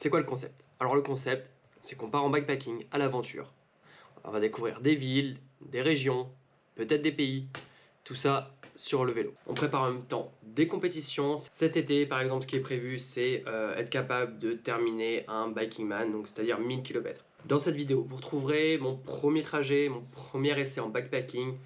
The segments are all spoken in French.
C'est quoi le concept? Alors le concept, c'est qu'on part en backpacking à l'aventure. On va découvrir des villes, des régions, peut-être des pays, tout ça sur le vélo. On prépare en même temps des compétitions. Cet été, par exemple, ce qui est prévu, c'est être capable de terminer un Biking Man, donc c'est-à-dire 1000 km. Dans cette vidéo, vous retrouverez mon premier trajet, mon premier essai en backpacking.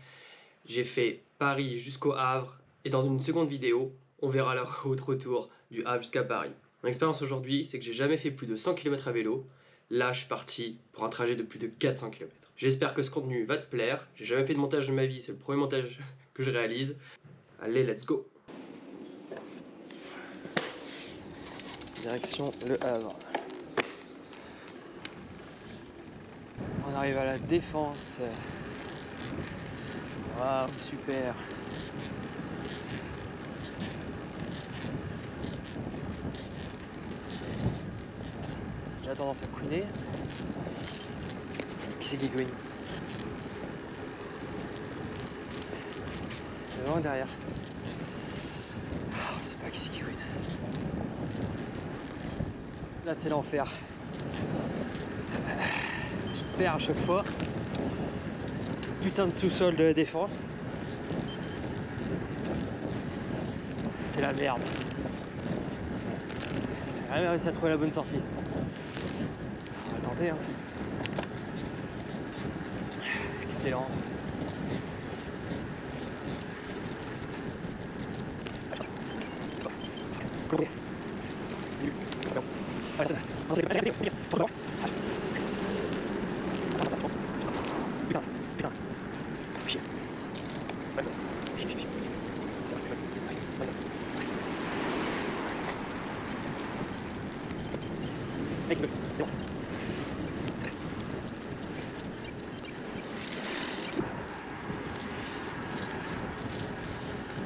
J'ai fait Paris jusqu'au Havre, et dans une seconde vidéo, on verra la route retour du Havre jusqu'à Paris. Mon expérience aujourd'hui, c'est que j'ai jamais fait plus de 100 km à vélo. Là, je suis parti pour un trajet de plus de 400 km. J'espère que ce contenu va te plaire. J'ai jamais fait de montage de ma vie, c'est le premier montage que je réalise. Allez, let's go! Direction le Havre. On arrive à la Défense. Waouh, super! J'ai tendance à couiner. Qui c'est qui couine? Devant ou derrière? Oh, on sait pas qui c'est qui couine. Là c'est l'enfer. Je perds à chaque fois. Ce putain de sous-sol de la Défense. C'est la merde. J'ai jamais réussi à trouver la bonne sortie. On va tenter hein. Excellent.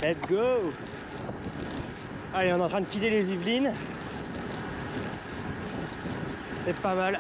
Let's go! Allez, on est en train de quitter les Yvelines. C'est pas mal.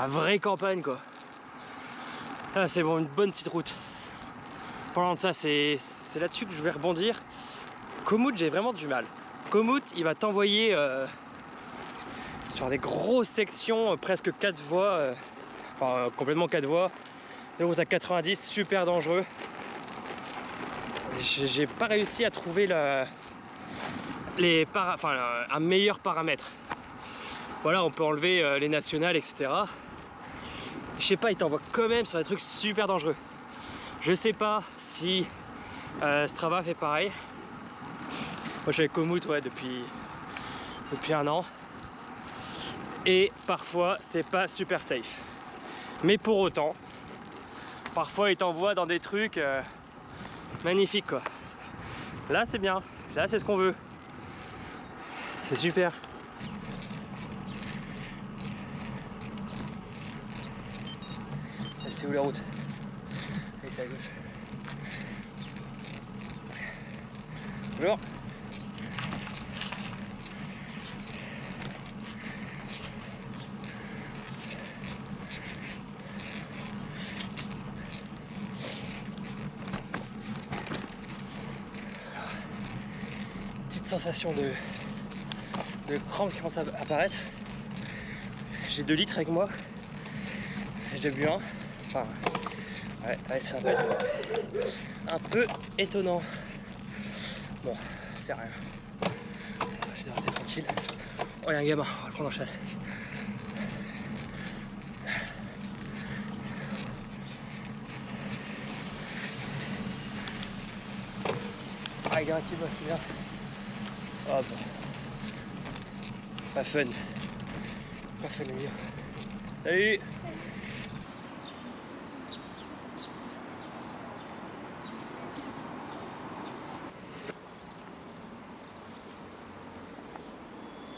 La vraie campagne quoi. Là c'est bon, une bonne petite route. Parlant de ça, c'est là-dessus que je vais rebondir. Komoot, j'ai vraiment du mal. Komoot, il va t'envoyer sur des grosses sections, presque 4 voies, enfin complètement 4 voies, des routes à 90, super dangereux. J'ai pas réussi à trouver un meilleur paramètre. Voilà, on peut enlever les nationales, etc. Je sais pas, il t'envoie quand même sur des trucs super dangereux. Je sais pas si Strava fait pareil. Moi je suis avec Komoot ouais, depuis 1 an. Et parfois c'est pas super safe. Mais pour autant, parfois il t'envoie dans des trucs magnifiques quoi. Là c'est bien, là c'est ce qu'on veut. C'est super. C'est où la route? Et c'est à gauche. Bonjour. petite sensation de crampes qui commence à apparaître. J'ai 2 litres avec moi. J'ai déjà bu un. Enfin, ouais, c'est un peu étonnant. Bon, c'est rien. On va s'hydrater tranquille. Oh, il y a un gamin, on va le prendre en chasse. Ah, il y a un qui bosse, c'est bien. Oh bon. Pas fun. Pas fun, les miens. Salut!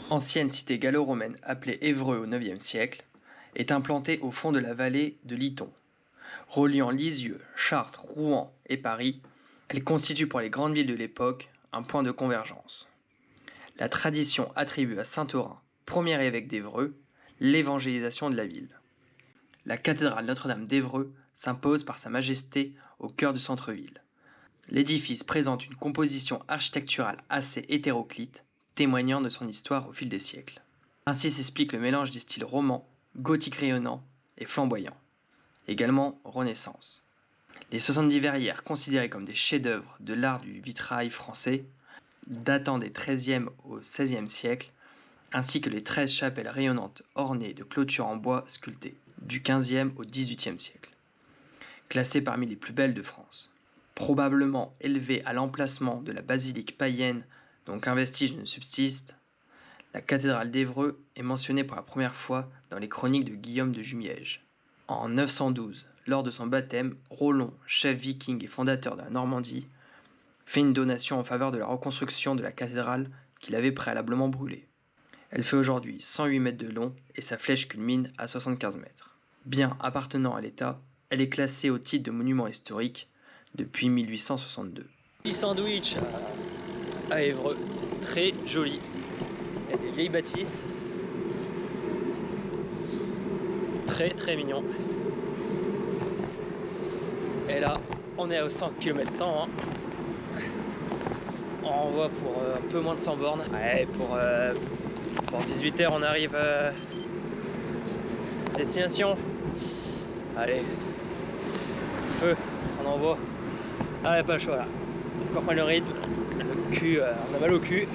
Ancienne cité gallo-romaine appelée Évreux au IXe siècle, est implantée au fond de la vallée de l'Iton. Reliant Lisieux, Chartres, Rouen et Paris, elle constitue pour les grandes villes de l'époque un point de convergence. La tradition attribue à Saint-Aurin, premier évêque d'Évreux, l'évangélisation de la ville. La cathédrale Notre-Dame d'Évreux s'impose par sa majesté au cœur du centre-ville. L'édifice présente une composition architecturale assez hétéroclite, témoignant de son histoire au fil des siècles. Ainsi s'explique le mélange des styles roman, gothique rayonnant et flamboyant. Également Renaissance. Les 70 verrières considérées comme des chefs-d'œuvre de l'art du vitrail français, datant des XIIIe au XVIe siècle, ainsi que les 13 chapelles rayonnantes ornées de clôtures en bois sculptées, du XVe au XVIIIe siècle, classées parmi les plus belles de France. Probablement élevée à l'emplacement de la basilique païenne dont un vestige ne subsiste, la cathédrale d'Évreux est mentionnée pour la première fois dans les chroniques de Guillaume de Jumièges. En 912, lors de son baptême, Rollon, chef viking et fondateur de la Normandie, fait une donation en faveur de la reconstruction de la cathédrale qu'il avait préalablement brûlée. Elle fait aujourd'hui 108 mètres de long et sa flèche culmine à 75 mètres. Bien appartenant à l'État, elle est classée au titre de monument historique depuis 1862. Petit sandwich à Évreux, c'est très joli. Il y a des vieilles bâtisses. Très très mignon. Et là, on est au 100 km 100. Hein. On renvoie pour un peu moins de 100 bornes. Ouais, pour 18 h, on arrive à destination. Allez, feu, on envoie. Ah, pas le choix là. Encore pas le rythme. Le cul, on a mal au cul.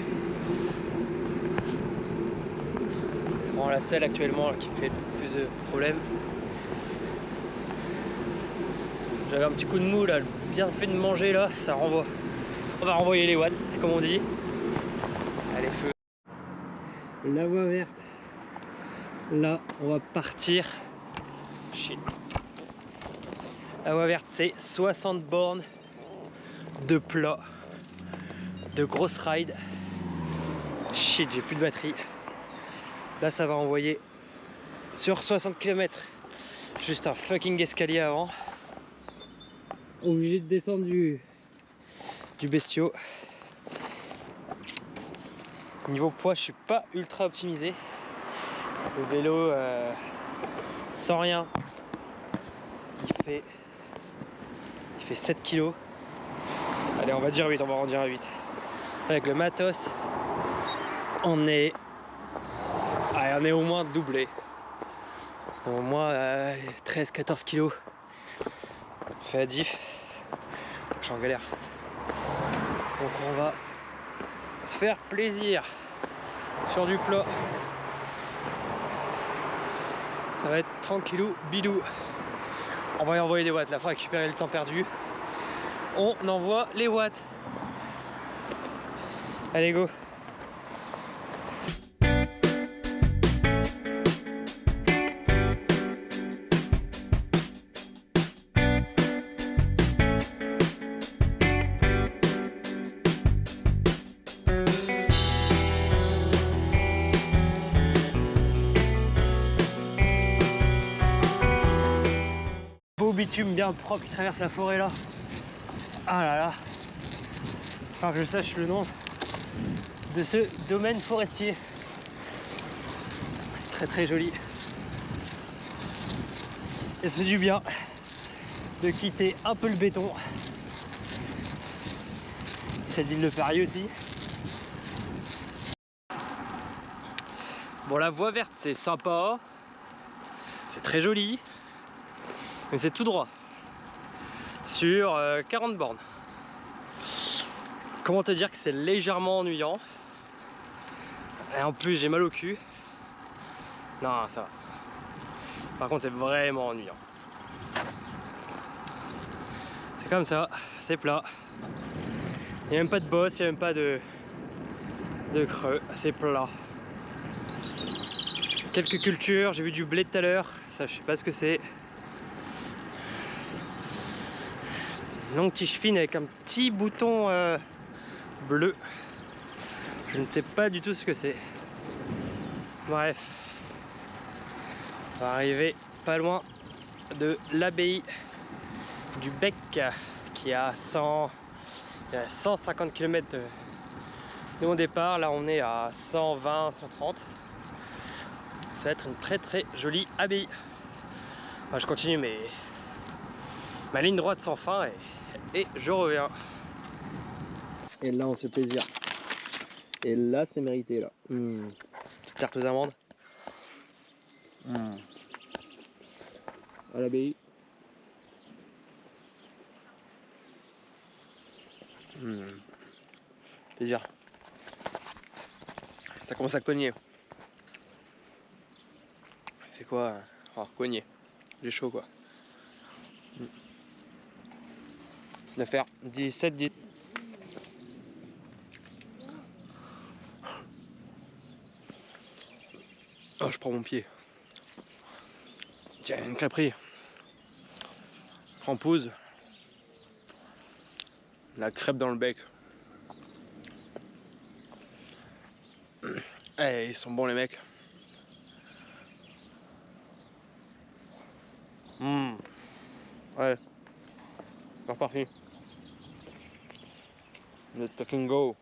C'est vraiment la selle actuellement là, qui me fait le plus de problèmes. J'avais un petit coup de mou là, bien fait de manger là, ça renvoie. On va renvoyer les watts, comme on dit. Allez, feu. La voie verte. Là, on va partir. Shit. La voie verte, c'est 60 bornes de plat, de grosses rides. Shit, j'ai plus de batterie. Là, ça va envoyer sur 60 km. Juste un fucking escalier avant. Obligé de descendre du bestiau. Niveau poids, je suis pas ultra optimisé. Le vélo, sans rien, il fait 7 kg. Allez, on va dire 8, on va en dire 8. Avec le matos, on est au moins doublé. Au moins 13-14 kg. Je fais la diff. Je suis en galère. Donc on va se faire plaisir sur du plat. Ça va être tranquillou bidou. On va y envoyer des watts là, faut récupérer le temps perdu. On envoie les watts. Allez, go. Bitume bien propre qui traverse la forêt là. Ah là là. Enfin que je sache le nom de ce domaine forestier. C'est très très joli. Et ça fait du bien de quitter un peu le béton. Cette ville de Paris aussi. Bon, la voie verte c'est sympa, c'est très joli, mais c'est tout droit sur 40 bornes. Comment te dire que c'est légèrement ennuyant. Et en plus j'ai mal au cul. Non, ça va, ça va. Par contre c'est vraiment ennuyant. C'est comme ça, c'est plat. Il n'y a même pas de bosse, il n'y a même pas de creux, c'est plat. Quelques cultures, j'ai vu du blé tout à l'heure, ça je sais pas ce que c'est. Une longue tige fine avec un petit bouton bleu. Je ne sais pas du tout ce que c'est. Bref, on va arriver pas loin de l'abbaye du Bec qui est à 150 km de mon départ. Là on est à 120, 130. Ça va être une très très jolie abbaye. Enfin, je continue ma ligne droite sans fin et je reviens. Et là on se fait plaisir. Et là c'est mérité là. Petite tarte aux amandes. À l'abbaye. Plaisir. Ça commence à cogner. Fait quoi? Alors cogner. J'ai chaud quoi. De faire 17, 10. Oh, je prends mon pied. Tiens, une crêperie. Crampouze. La crêpe dans le bec. Eh, ils sont bons les mecs. Ouais. C'est reparti. Let's fucking go.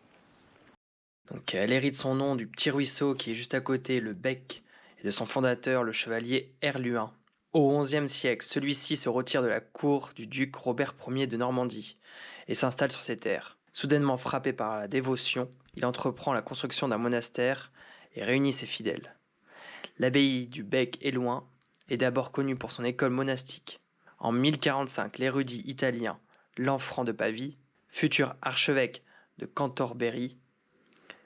Donc elle hérite son nom du petit ruisseau qui est juste à côté, le Bec, et de son fondateur, le chevalier Herluin. Au XIe siècle, celui-ci se retire de la cour du duc Robert Ier de Normandie et s'installe sur ses terres. Soudainement frappé par la dévotion, il entreprend la construction d'un monastère et réunit ses fidèles. L'abbaye du Bec-et-Loing est d'abord connue pour son école monastique. En 1045, l'érudit italien Lanfranc de Pavie, futur archevêque de Cantorbéry,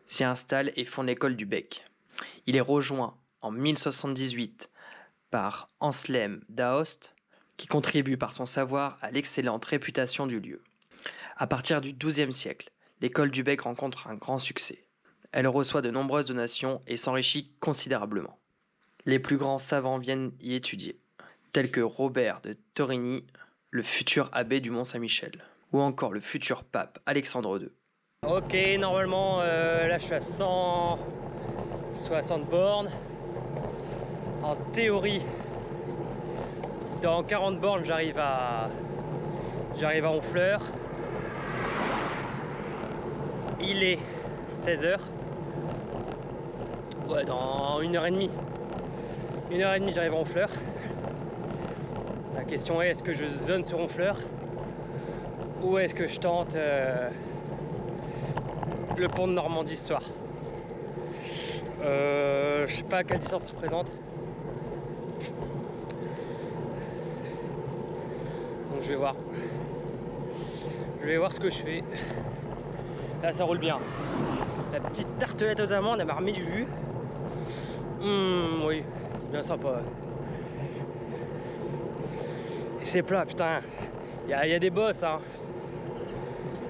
s'y installe et fonde l'école du Bec. Il est rejoint en 1078 par Anselme d'Aoste, qui contribue par son savoir à l'excellente réputation du lieu. À partir du XIIe siècle, l'école du Bec rencontre un grand succès. Elle reçoit de nombreuses donations et s'enrichit considérablement. Les plus grands savants viennent y étudier, tels que Robert de Torigny, le futur abbé du Mont-Saint-Michel, ou encore le futur pape Alexandre II. Ok, normalement, là je suis à 160 bornes. En théorie, dans 40 bornes, j'arrive à Honfleur. Il est 16h. Ouais, dans 1h30. 1h30, j'arrive à Honfleur. La question est, est-ce que je zone sur Honfleur ou est-ce que je tente le pont de Normandie ce soir? Je sais pas à quelle distance ça représente. Donc je vais voir. Je vais voir ce que je fais. Là ça roule bien. La petite tartelette aux amandes, elle m'a remis du jus. Oui, c'est bien sympa. Et c'est plat, putain. Il y a des bosses, hein.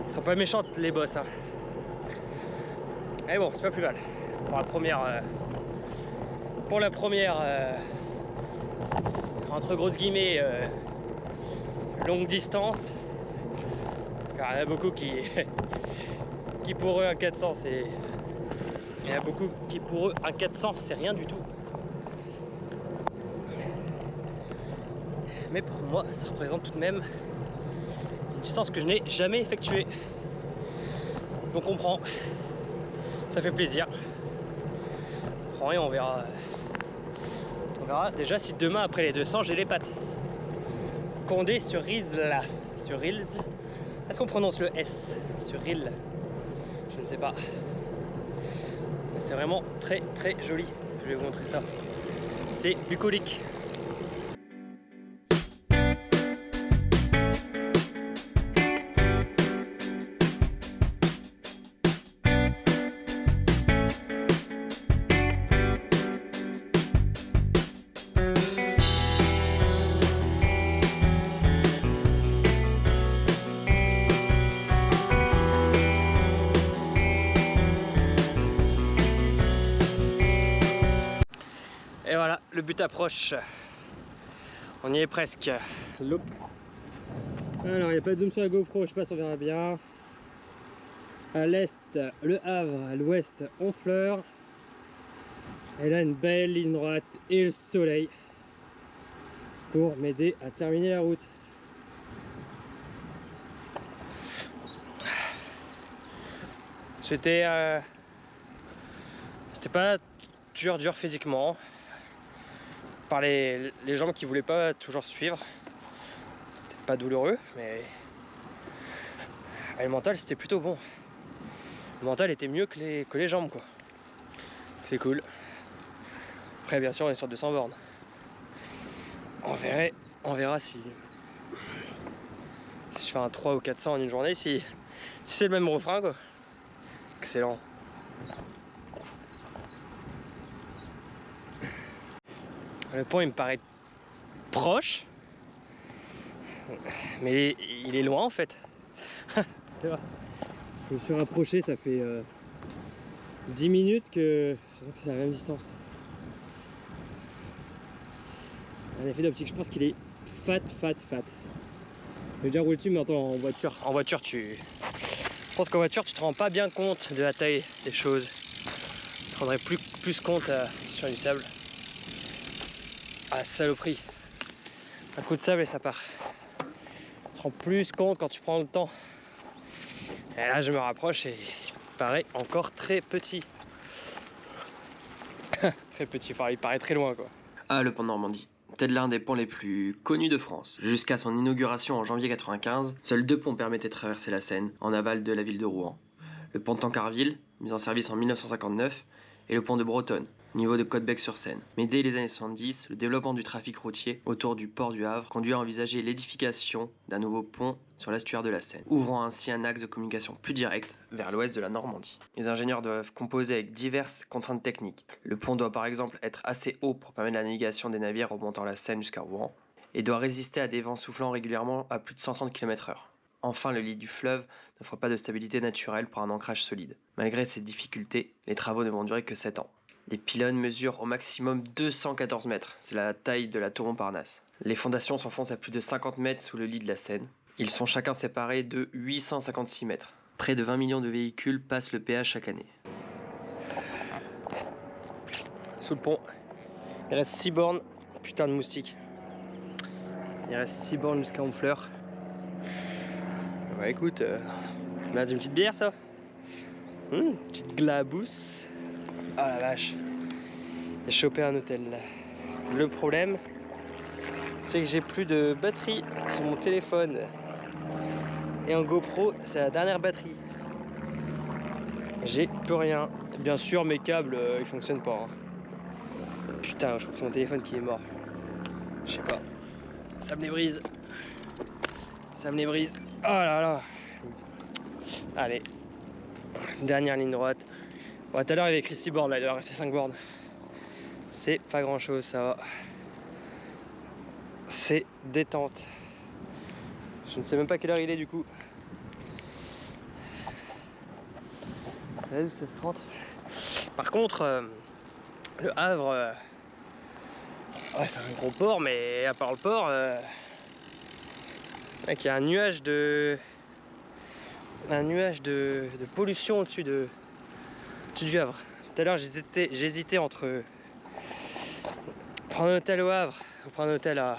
Ils sont pas méchantes les bosses, hein. Mais bon, c'est pas plus mal. Pour la première entre grosses guillemets longue distance, car il y en a beaucoup qui pour eux un 400 c'est il y en a beaucoup qui pour eux un 400 c'est rien du tout, mais pour moi ça représente tout de même une distance que je n'ai jamais effectuée, donc on prend, ça fait plaisir, on prend et on verra déjà si demain après les 200 j'ai les pattes. Condé sur Rilz, sur Rilz. Est-ce qu'on prononce le S sur Rilz? Je ne sais pas. C'est vraiment très très joli. je vais vous montrer ça. C'est bucolique. Et voilà, le but approche. On y est presque. Look. Alors, il n'y a pas de zoom sur la GoPro, je sais pas si on verra bien. À l'est, le Havre, à l'ouest, Honfleur. Et là, une belle ligne droite et le soleil pour m'aider à terminer la route. C'était pas dur physiquement. Par les jambes qui voulaient pas toujours suivre, c'était pas douloureux, mais le mental c'était plutôt bon. Le mental était mieux que les jambes, quoi. C'est cool. Après, bien sûr, on est sur 200 bornes. On verra si je fais un 3 ou 400 en une journée, si c'est le même refrain, quoi. Excellent. Le pont il me paraît proche, mais il est loin en fait. Je me suis rapproché, ça fait 10 minutes que je sens que c'est la même distance. Un effet d'optique, je pense qu'il est fat. J'ai déjà roulé dessus, mais attends, en voiture. En voiture, je pense qu'en voiture, tu te rends pas bien compte de la taille des choses. Tu te rendrais plus compte sur du sable. Ah, saloperie. Un coup de sable et ça part. Tu te rends plus compte quand tu prends le temps. Et là, je me rapproche et il paraît encore très petit. Très petit, enfin, il paraît très loin, quoi. Ah, le pont de Normandie. Peut-être l'un des ponts les plus connus de France. Jusqu'à son inauguration en janvier 95, seuls 2 ponts permettaient de traverser la Seine, en aval de la ville de Rouen. Le pont de Tancarville, mis en service en 1959, et le pont de Bretonne, au niveau de Côtebec-sur-Seine. Mais dès les années 70, le développement du trafic routier autour du port du Havre conduit à envisager l'édification d'un nouveau pont sur l'estuaire de la Seine, ouvrant ainsi un axe de communication plus direct vers l'ouest de la Normandie. Les ingénieurs doivent composer avec diverses contraintes techniques. Le pont doit par exemple être assez haut pour permettre la navigation des navires remontant la Seine jusqu'à Rouen, et doit résister à des vents soufflant régulièrement à plus de 130 km/h. Enfin, le lit du fleuve n'offre pas de stabilité naturelle pour un ancrage solide. Malgré ces difficultés, les travaux ne vont durer que 7 ans. Les pylônes mesurent au maximum 214 mètres, c'est la taille de la tour Montparnasse. Les fondations s'enfoncent à plus de 50 mètres sous le lit de la Seine. Ils sont chacun séparés de 856 mètres. Près de 20 millions de véhicules passent le péage chaque année. Sous le pont, il reste 6 bornes. Putain de moustiques. Il reste 6 bornes jusqu'à Honfleur. Ouais, écoute, on a une petite bière, ça. Une petite glabousse. Ah la vache. J'ai chopé un hôtel. Le problème, c'est que j'ai plus de batterie sur mon téléphone. Et en GoPro, c'est la dernière batterie. J'ai plus rien. Bien sûr, mes câbles, ils fonctionnent pas. Hein. Putain, je crois que c'est mon téléphone qui est mort. Je sais pas. Ça me les brise. Ça me les brise. Oh là là. Allez. Dernière ligne droite. Bon, tout à l'heure il y avait écrit 6 bornes, là il doit rester 5 bornes. C'est pas grand chose, ça va. C'est détente. Je ne sais même pas quelle heure il est du coup. 16 ou 16h30. Par contre, le Havre, ouais, c'est un gros port, mais à part le port, il y a un nuage de pollution au-dessus du Havre. Tout à l'heure j'hésitais entre prendre un hôtel au Havre ou prendre un hôtel à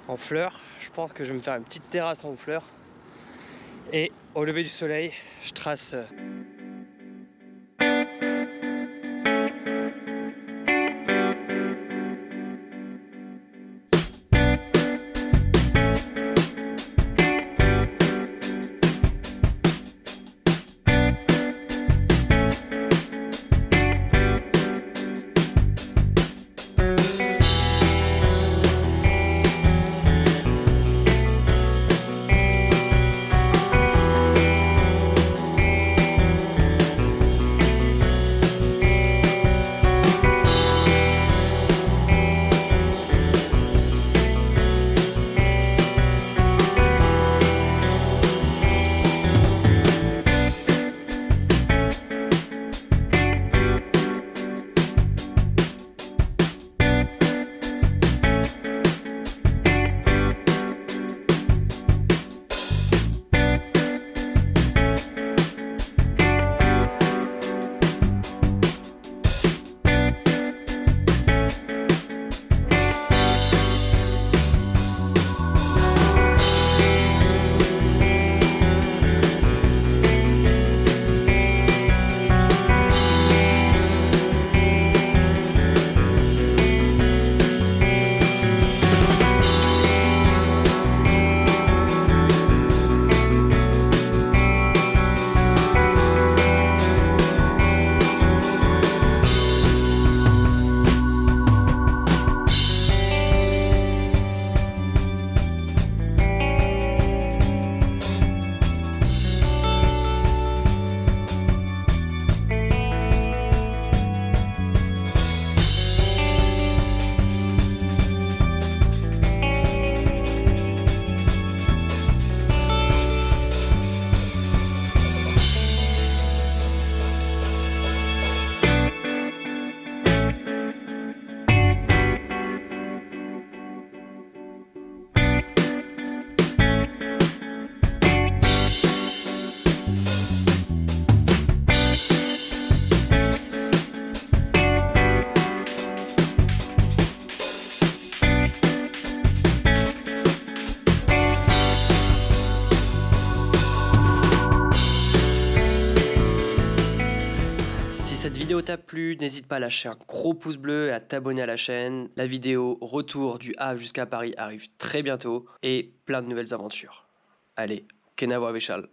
Honfleur. Je pense que je vais me faire une petite terrasse en Honfleur et au lever du soleil je trace vidéo t'a plu, n'hésite pas à lâcher un gros pouce bleu et à t'abonner à la chaîne. La vidéo retour du Havre jusqu'à Paris arrive très bientôt et plein de nouvelles aventures. Allez, Kenavo Avechal.